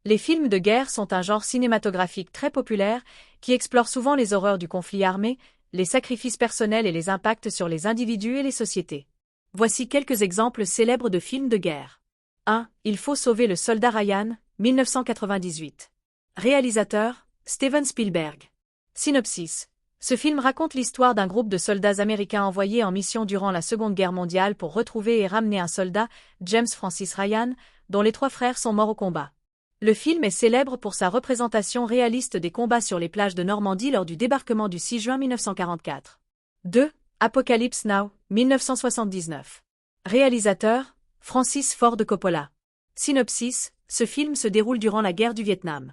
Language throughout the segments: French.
Les films de guerre sont un genre cinématographique très populaire qui explore souvent les horreurs du conflit armé, les sacrifices personnels et les impacts sur les individus et les sociétés. Voici quelques exemples célèbres de films de guerre. 1. Il faut sauver le soldat Ryan, 1998. Réalisateur, Steven Spielberg. Synopsis. Ce film raconte l'histoire d'un groupe de soldats américains envoyés en mission durant la Seconde Guerre mondiale pour retrouver et ramener un soldat, James Francis Ryan, dont les 3 frères sont morts au combat. Le film est célèbre pour sa représentation réaliste des combats sur les plages de Normandie lors du débarquement du 6 juin 1944. 2. Apocalypse Now, 1979. Réalisateur, Francis Ford Coppola. Synopsis. Ce film se déroule durant la guerre du Vietnam.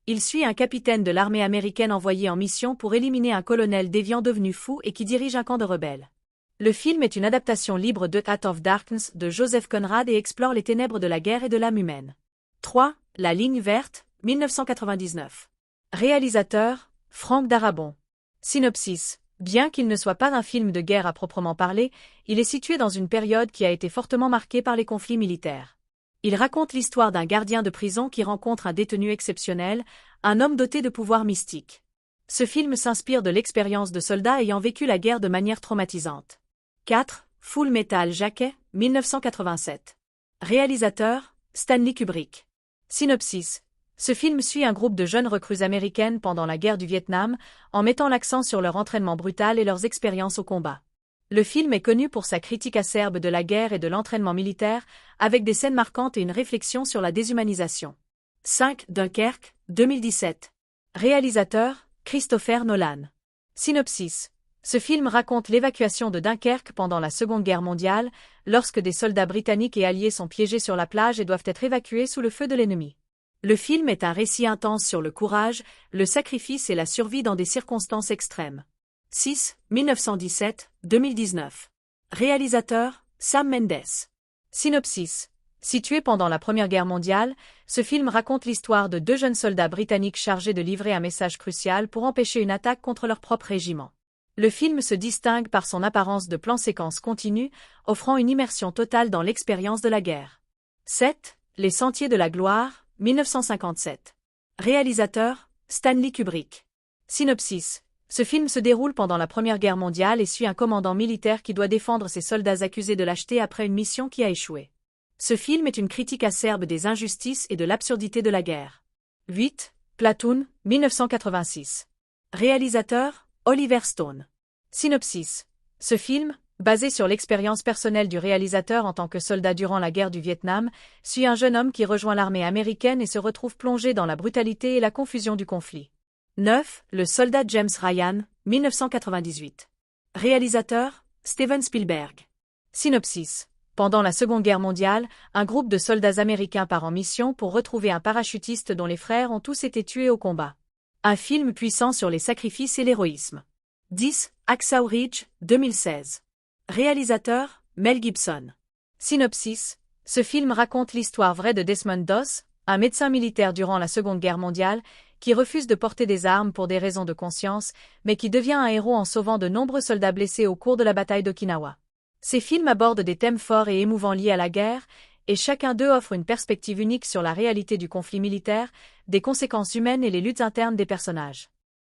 Il suit un capitaine de l'armée américaine envoyé en mission pour éliminer un colonel déviant devenu fou et qui dirige un camp de rebelles. Le film est une adaptation libre de Heart of Darkness de Joseph Conrad et explore les ténèbres de la guerre et de l'âme humaine. 3. La ligne verte, 1999. Réalisateur, Frank Darabont. Synopsis. Bien qu'il ne soit pas un film de guerre à proprement parler, il est situé dans une période qui a été fortement marquée par les conflits militaires. Il raconte l'histoire d'un gardien de prison qui rencontre un détenu exceptionnel, un homme doté de pouvoirs mystiques. Ce film s'inspire de l'expérience de soldats ayant vécu la guerre de manière traumatisante. 4. Full Metal Jacket, 1987. Réalisateur, Stanley Kubrick. Synopsis. Ce film suit un groupe de jeunes recrues américaines pendant la guerre du Vietnam, en mettant l'accent sur leur entraînement brutal et leurs expériences au combat. Le film est connu pour sa critique acerbe de la guerre et de l'entraînement militaire, avec des scènes marquantes et une réflexion sur la déshumanisation. 5. Dunkerque, 2017. Réalisateur, Christopher Nolan. Synopsis. Ce film raconte l'évacuation de Dunkerque pendant la Seconde Guerre mondiale, lorsque des soldats britanniques et alliés sont piégés sur la plage et doivent être évacués sous le feu de l'ennemi. Le film est un récit intense sur le courage, le sacrifice et la survie dans des circonstances extrêmes. 6. 1917-2019. Réalisateur, Sam Mendes. Synopsis. Situé pendant la Première Guerre mondiale, ce film raconte l'histoire de 2 jeunes soldats britanniques chargés de livrer un message crucial pour empêcher une attaque contre leur propre régiment. Le film se distingue par son apparence de plan-séquence continu, offrant une immersion totale dans l'expérience de la guerre. 7. Les Sentiers de la Gloire, 1957. Réalisateur, Stanley Kubrick. Synopsis. Ce film se déroule pendant la Première Guerre mondiale et suit un commandant militaire qui doit défendre ses soldats accusés de lâcheté après une mission qui a échoué. Ce film est une critique acerbe des injustices et de l'absurdité de la guerre. 8. Platoon, 1986. Réalisateur, Oliver Stone. Synopsis. Ce film, basé sur l'expérience personnelle du réalisateur en tant que soldat durant la guerre du Vietnam, suit un jeune homme qui rejoint l'armée américaine et se retrouve plongé dans la brutalité et la confusion du conflit. 9. Le soldat James Ryan, 1998. Réalisateur, Steven Spielberg. Synopsis. Pendant la Seconde Guerre mondiale, un groupe de soldats américains part en mission pour retrouver un parachutiste dont les frères ont tous été tués au combat. Un film puissant sur les sacrifices et l'héroïsme. 10. Hacksaw Ridge, 2016. Réalisateur, Mel Gibson. Synopsis. Ce film raconte l'histoire vraie de Desmond Doss, un médecin militaire durant la Seconde Guerre mondiale, qui refuse de porter des armes pour des raisons de conscience, mais qui devient un héros en sauvant de nombreux soldats blessés au cours de la bataille d'Okinawa. Ces films abordent des thèmes forts et émouvants liés à la guerre, et chacun d'eux offre une perspective unique sur la réalité du conflit militaire, des conséquences humaines et les luttes internes des personnages.